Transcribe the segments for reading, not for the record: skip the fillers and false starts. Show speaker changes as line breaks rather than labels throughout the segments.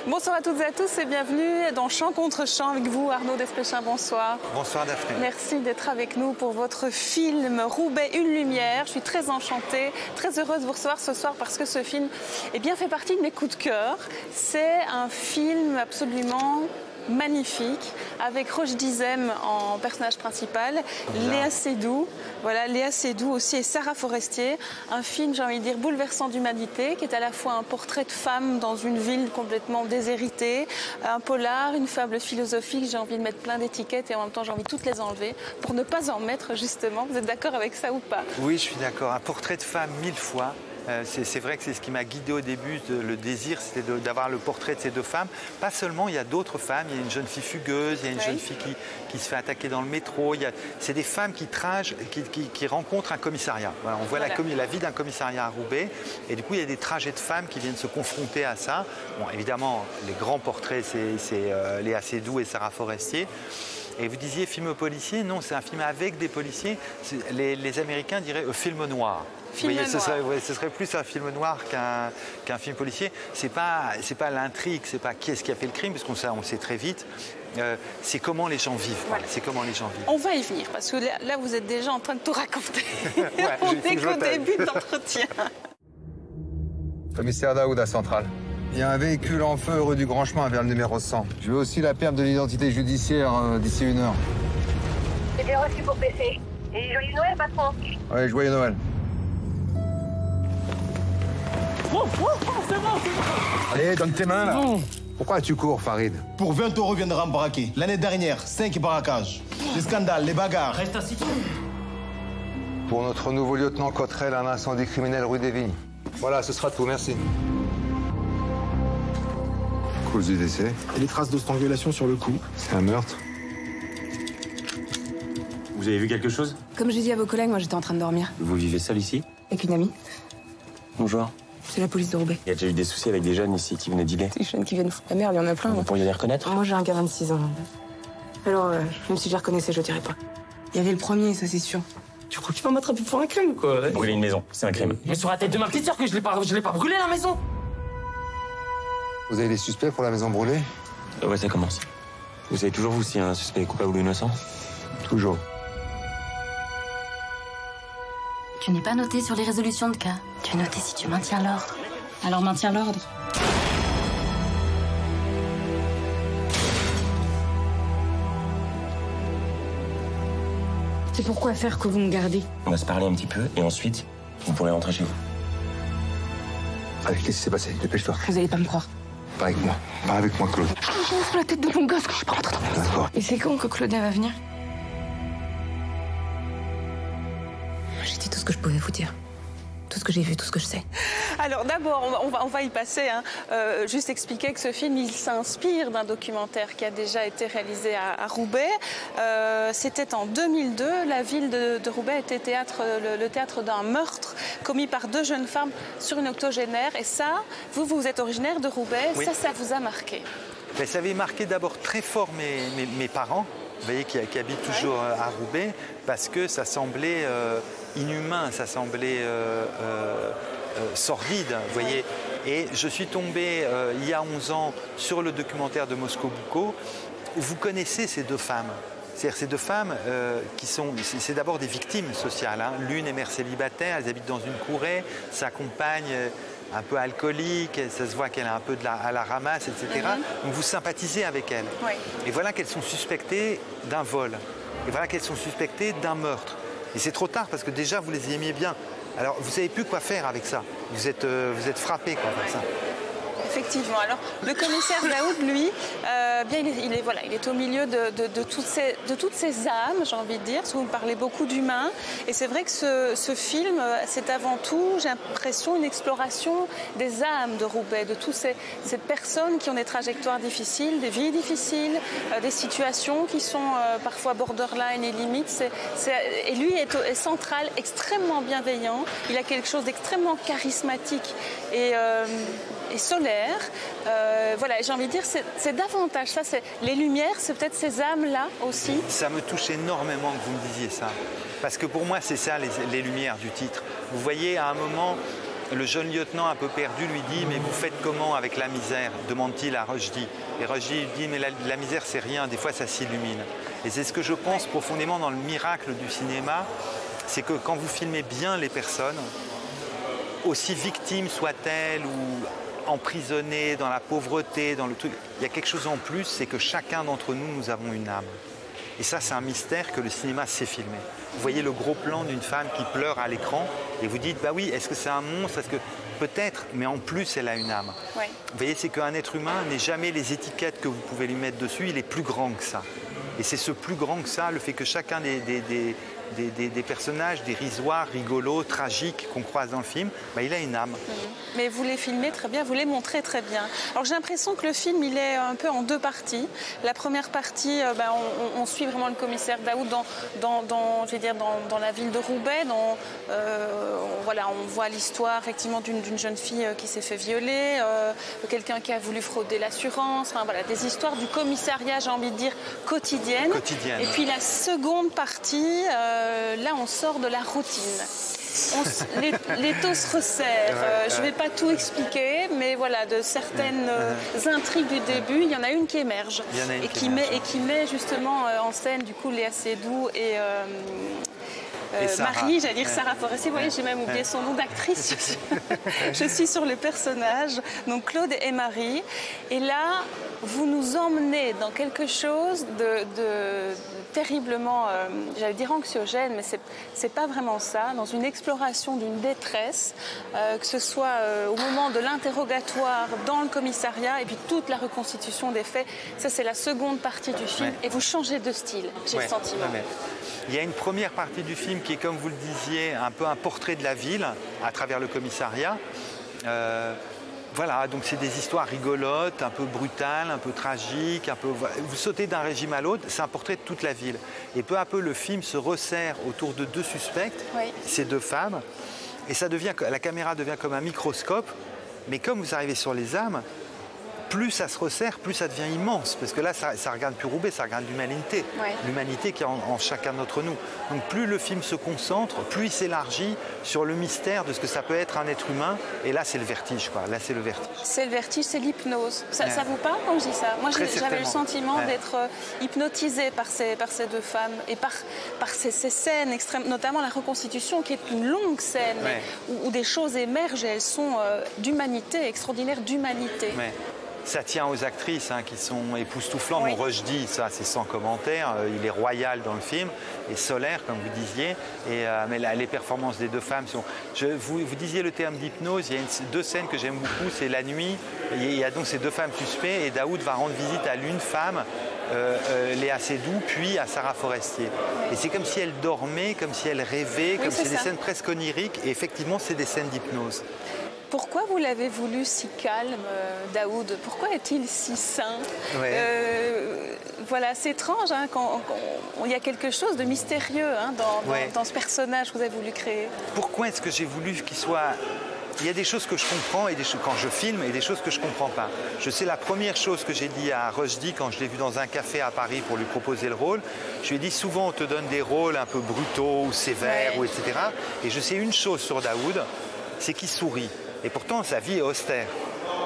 Bonsoir à toutes et à tous et bienvenue dans Chant contre Chant avec vous, Arnaud Desplechin, bonsoir.
Bonsoir Daphné.
Merci d'être avec nous pour votre film Roubaix, une lumière. Je suis très enchantée, très heureuse de vous recevoir ce soir parce que ce film fait partie de mes coups de cœur. C'est un film absolument magnifique, avec Roche Dizem en personnage principal, Léa Seydoux, Léa Seydoux aussi et Sarah Forestier. Un film, j'ai envie de dire, bouleversant d'humanité, qui est à la fois un portrait de femme dans une ville complètement déshéritée, un polar, une fable philosophique. J'ai envie de mettre plein d'étiquettes et en même temps j'ai envie de toutes les enlever pour ne pas en mettre justement. Vous êtes d'accord avec ça ou pas?
Oui, je suis d'accord. Un portrait de femme 1000 fois. C'est vrai que c'est ce qui m'a guidé au début, le désir, c'était d'avoir le portrait de ces deux femmes. Pas seulement, il y a d'autres femmes, il y a une jeune fille fugueuse, il y a une jeune fille qui se fait attaquer dans le métro. C'est des femmes qui rencontrent un commissariat. Voilà, on voit la vie d'un commissariat à Roubaix, et du coup il y a des trajets de femmes qui viennent se confronter à ça. Bon, évidemment, les grands portraits, c'est Léa Seydoux et Sarah Forestier. Et vous disiez film policier, non, c'est un film avec des policiers. Les Américains diraient film noir. Vous voyez, ce serait plus un film noir qu'un film policier. C'est pas l'intrigue, c'est pas qui est-ce qui a fait le crime, parce on sait très vite. C'est comment les gens vivent. Voilà. C'est comment les gens vivent.
On va y venir, parce que là vous êtes déjà en train de tout raconter. On est qu'au début de l'entretien.
Commissaire Daoud à Centrale. Il y a un véhicule en feu rue du Grand Chemin vers le numéro 100. Je veux aussi la perte de l'identité judiciaire d'ici 1 heure.
C'est bien reçu pour PC. Et joyeux Noël, patron.
Ouais, joyeux Noël.
C'est bon.
Allez, donne tes mains, là. Bon. Pourquoi tu cours, Farid?
Pour 20 € viendra me braquer. L'année dernière, 5 braquages. Les scandales, les bagarres.
Reste assis.
Pour notre nouveau lieutenant Cotterell, un incendie criminel rue des Vignes. Voilà, ce sera tout, merci. Cause du décès.
Et les traces de strangulation sur le cou.
C'est un meurtre.
Vous avez vu quelque chose?
Comme j'ai dit à vos collègues, moi j'étais en train de dormir.
Vous vivez seul ici?
Avec une amie.
Bonjour.
C'est la police de Roubaix.
Il y a déjà eu des soucis avec des jeunes ici qui venaient dealer.
Des jeunes qui viennent foutre la merde, il y en a plein.
Vous pourriez les reconnaître?
Moi j'ai un gars de 26 ans. Alors, même si je les reconnaissais, je le dirais pas. Il y avait le premier, ça c'est sûr.
Tu crois que tu vas m'attraper pour un crime ou quoi?
Brûler une maison, c'est un crime.
Mais sur la tête de ma petite sœur que je l'ai pas brûlé la maison.
Vous avez des suspects pour la maison brûlée?
Ouais, ça commence. Vous savez toujours, vous, si un suspect est coupable ou innocent?
Toujours.
Tu n'es pas noté sur les résolutions de cas. Tu es noté si tu maintiens l'ordre. Alors maintiens l'ordre.
C'est pourquoi faire que vous me gardez.
On va se parler un petit peu et ensuite, vous pourrez rentrer chez vous.
Allez, qu'est-ce qui s'est passé? Dépêche-toi.
Vous allez pas me croire.
Pas avec moi. Pas avec moi, Claude.
J'ai sur la tête de mon gosse que je suis pas rentrée dans la maison.
D'accord.
Et c'est quand que Claudia va venir? J'ai dit tout ce que je pouvais vous dire. Tout ce que j'ai vu, tout ce que je sais.
Alors d'abord, on va y passer. Juste expliquer que ce film, il s'inspire d'un documentaire qui a déjà été réalisé à Roubaix. C'était en 2002. La ville de Roubaix était le théâtre d'un meurtre commis par 2 jeunes femmes sur une octogénaire. Et ça, vous êtes originaire de Roubaix, oui. Ça vous a marqué?
Mais ça avait marqué d'abord très fort mes parents, vous voyez, qui habitent toujours à Roubaix, parce que ça semblait inhumain, ça semblait sordide, vous voyez. Et je suis tombé il y a 11 ans sur le documentaire de Moscou Boucault, où vous connaissez ces 2 femmes. C'est-à-dire ces 2 femmes c'est d'abord des victimes sociales. Hein. L'une est mère célibataire, elles habitent dans une courée, sa compagne un peu alcoolique, ça se voit qu'elle est un peu à la ramasse, etc. Donc vous sympathisez avec elle.
Oui.
Et voilà qu'elles sont suspectées d'un vol. Et voilà qu'elles sont suspectées d'un meurtre. Et c'est trop tard parce que déjà vous les aimiez bien. Alors vous ne savez plus quoi faire avec ça. Vous êtes frappé par ça.
Effectivement. Alors, le commissaire Daoud, lui, il est au milieu de toutes ces âmes, j'ai envie de dire, parce que vous me parlez beaucoup d'humains. Et c'est vrai que ce film, c'est avant tout, j'ai l'impression, une exploration des âmes de Roubaix, de toutes ces personnes qui ont des trajectoires difficiles, des vies difficiles, des situations qui sont parfois borderline et limites. Et lui est central, extrêmement bienveillant. Il a quelque chose d'extrêmement charismatique et solaire. J'ai envie de dire, c'est davantage ça, les lumières, c'est peut-être ces âmes-là aussi.
Ça me touche énormément que vous me disiez ça, parce que pour moi, c'est ça les lumières du titre. Vous voyez, à un moment, le jeune lieutenant un peu perdu lui dit « Mais vous faites comment avec la misère ?» demande-t-il à Rushdie. Et Rushdie lui dit « Mais la misère, c'est rien, des fois ça s'illumine. » Et c'est ce que je pense profondément dans le miracle du cinéma, c'est que quand vous filmez bien les personnes, aussi victimes soient-elles ou emprisonnées dans la pauvreté, dans le truc, il y a quelque chose en plus, c'est que chacun d'entre nous, nous avons une âme. Et ça, c'est un mystère que le cinéma sait filmer. Vous voyez le gros plan d'une femme qui pleure à l'écran et vous dites, bah oui, est-ce que c'est un monstre? Est-ce que peut-être, mais en plus, elle a une âme.
Ouais.
Vous voyez, c'est qu'un être humain n'est jamais les étiquettes que vous pouvez lui mettre dessus, il est plus grand que ça. Et c'est ce plus grand que ça, le fait que chacun des personnages dérisoires, rigolos, tragiques qu'on croise dans le film, bah, il a une âme.
Mais vous les filmez très bien, vous les montrez très bien. Alors j'ai l'impression que le film, il est un peu en deux parties. La première partie, on suit vraiment le commissaire Daoud dans la ville de Roubaix. Voilà, on voit l'histoire effectivement d'une jeune fille qui s'est fait violer, quelqu'un qui a voulu frauder l'assurance, enfin, voilà, des histoires du commissariat, j'ai envie de dire, quotidienne. Et puis la seconde partie, là on sort de la routine. Les taux se resserrent. Je ne vais pas tout expliquer, mais voilà, de certaines intrigues du début, il y en a une qui émerge et qui met justement en scène du coup Léa Seydoux et Marie, j'allais dire Sarah Forestier, vous voyez, j'ai même oublié son nom d'actrice. Je suis sur le personnage, donc Claude et Marie. Et là, vous nous emmenez dans quelque chose de terriblement, j'allais dire anxiogène, mais c'est pas vraiment ça, dans une exploration d'une détresse, que ce soit au moment de l'interrogatoire dans le commissariat et puis toute la reconstitution des faits. Ça, c'est la seconde partie du film et vous changez de style, j'ai le sentiment.
Il y a une première partie du film qui est, comme vous le disiez, un peu un portrait de la ville à travers le commissariat. Voilà, donc c'est des histoires rigolotes, un peu brutales, un peu tragiques, un peu... Vous sautez d'un régime à l'autre, c'est un portrait de toute la ville. Et peu à peu, le film se resserre autour de deux suspects, ces deux femmes, et ça devient, la caméra devient comme un microscope, mais comme vous arrivez sur les âmes, plus ça se resserre, plus ça devient immense. Parce que là, ça ne regarde plus Roubaix, ça regarde l'humanité. L'humanité qui est en chacun d'entre nous. Donc plus le film se concentre, plus il s'élargit sur le mystère de ce que ça peut être un être humain. Et là, c'est le vertige, quoi. Là, c'est le vertige.
C'est le vertige, c'est l'hypnose. Ça vous parle quand je dis ça? Moi, j'avais le sentiment d'être hypnotisée par ces deux femmes et par ces scènes extrêmes, notamment la reconstitution, qui est une longue scène où des choses émergent et elles sont d'humanité, extraordinaires d'humanité.
Ça tient aux actrices qui sont époustouflantes. Mon Rushdie, ça c'est sans commentaire, il est royal dans le film, et solaire comme vous disiez, mais les performances des deux femmes sont... Vous disiez le terme d'hypnose, il y a deux scènes que j'aime beaucoup, c'est la nuit, il y a donc ces deux femmes suspectes, et Daoud va rendre visite à l'une femme, Léa Seydoux, puis à Sarah Forestier. Et c'est comme si elle dormait, comme si elle rêvait, comme si c'est des scènes presque oniriques, et effectivement c'est des scènes d'hypnose.
Pourquoi vous l'avez voulu si calme, Daoud? Pourquoi est-il si sain? Voilà, c'est étrange quand il y a quelque chose de mystérieux dans ce personnage que vous avez voulu créer.
Pourquoi est-ce que j'ai voulu qu'il soit... Il y a des choses que je comprends et quand je filme et des choses que je ne comprends pas. Je sais la première chose que j'ai dit à Rushdie quand je l'ai vu dans un café à Paris pour lui proposer le rôle. Je lui ai dit souvent on te donne des rôles un peu brutaux ou sévères ou etc. Et je sais une chose sur Daoud, c'est qu'il sourit. Et pourtant, sa vie est austère.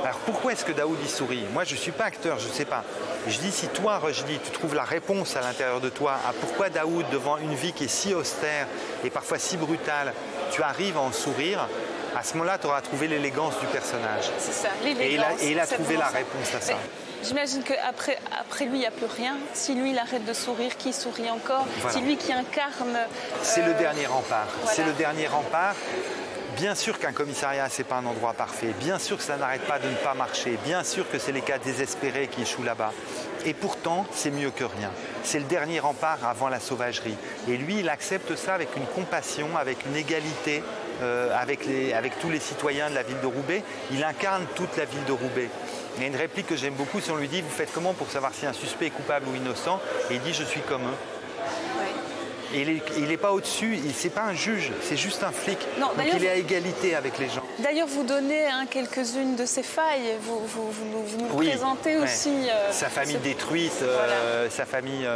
Alors pourquoi est-ce que Daoud y sourit? Moi, je ne suis pas acteur, je ne sais pas. Et je dis, si toi, Rushdie, tu trouves la réponse à l'intérieur de toi à pourquoi Daoud, devant une vie qui est si austère et parfois si brutale, tu arrives à en sourire, à ce moment-là, tu auras trouvé l'élégance du personnage.
C'est ça, l'élégance.
Et il a trouvé la réponse à ça.
J'imagine qu'après lui, il n'y a plus rien. Si lui, il arrête de sourire, qui sourit encore? C'est lui qui incarne...
C'est le dernier rempart. Voilà. C'est le dernier rempart. Bien sûr qu'un commissariat, ce n'est pas un endroit parfait. Bien sûr que ça n'arrête pas de ne pas marcher. Bien sûr que c'est les cas désespérés qui échouent là-bas. Et pourtant, c'est mieux que rien. C'est le dernier rempart avant la sauvagerie. Et lui, il accepte ça avec une compassion, avec une égalité, avec tous les citoyens de la ville de Roubaix. Il incarne toute la ville de Roubaix. Il y a une réplique que j'aime beaucoup, si on lui dit « Vous faites comment pour savoir si un suspect est coupable ou innocent ?» Et il dit « Je suis comme eux ». Et il n'est pas au-dessus, c'est pas un juge, c'est juste un flic.
Non,
donc il est à égalité avec les gens.
D'ailleurs, vous donnez quelques-unes de ses failles. Vous nous présentez aussi...
sa famille détruite,
voilà.
sa famille...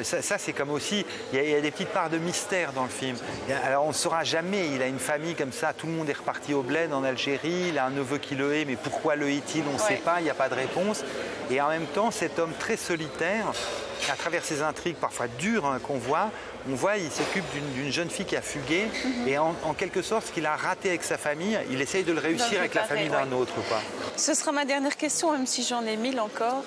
ça c'est comme aussi... Il y a des petites parts de mystère dans le film. Alors on ne saura jamais, il a une famille comme ça, tout le monde est reparti au bled en Algérie, il a un neveu qui le hait, mais pourquoi le hait-il, on ne sait pas, il n'y a pas de réponse. Et en même temps, cet homme très solitaire, à travers ces intrigues parfois dures qu'on voit, il s'occupe d'une jeune fille qui a fugué et en quelque sorte, ce qu'il a raté avec sa famille, il essaye de le réussir avec la famille d'un autre.
Ce sera ma dernière question, même si j'en ai 1000 encore.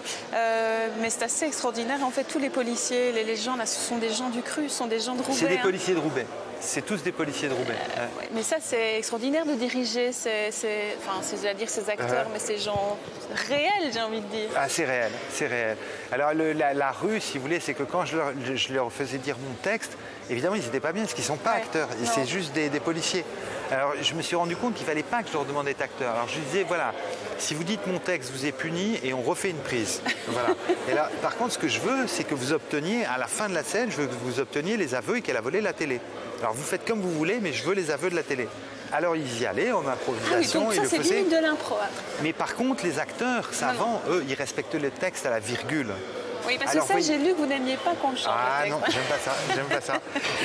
Mais c'est assez extraordinaire. En fait, tous les policiers, les gens, là, ce sont des gens du cru, ce sont des gens de Roubaix.
C'est des policiers de Roubaix. C'est tous des policiers de Roubaix.
Ouais. Mais ça, c'est extraordinaire de diriger c'est-à-dire ces acteurs, mais ces gens réels, j'ai envie de dire.
Ah, c'est réel, c'est réel. Alors, la rue, si vous voulez, c'est que quand je leur faisais dire mon texte, évidemment, ils n'étaient pas bien, parce qu'ils ne sont pas acteurs, c'est juste des policiers. Alors, je me suis rendu compte qu'il ne fallait pas que je leur demande d'être acteurs. Alors, je disais, voilà, si vous dites mon texte vous est puni, et on refait une prise. Voilà. Et là, par contre, ce que je veux, c'est que vous obteniez, à la fin de la scène, je veux que vous obteniez les aveux et qu'elle a volé la télé. Alors, vous faites comme vous voulez, mais je veux les aveux de la télé. Alors, ils y allaient en improvisation.
Ah oui, donc ça, c'est limite de l'impro.
Mais par contre, les acteurs savants, eux, ils respectent le texte à la virgule.
Oui, parce que ça, j'ai lu que vous n'aimiez pas qu'on le change.
Ah non, j'aime pas ça.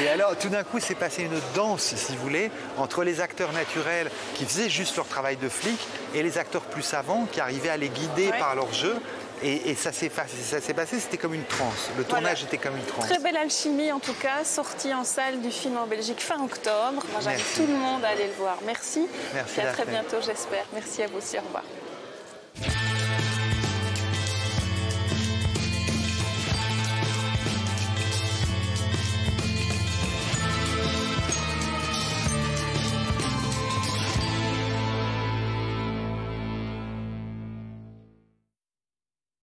Et alors, tout d'un coup, c'est passé une danse, si vous voulez, entre les acteurs naturels qui faisaient juste leur travail de flic et les acteurs plus savants qui arrivaient à les guider par leur jeu. Et ça s'est passé, c'était comme une transe. Le tournage était comme une transe.
Très belle alchimie, en tout cas, sortie en salle du film en Belgique fin octobre. Moi, j'invite tout le monde à aller le voir. Merci.
Merci.
Et à très bientôt, j'espère. Merci à vous aussi. Au revoir.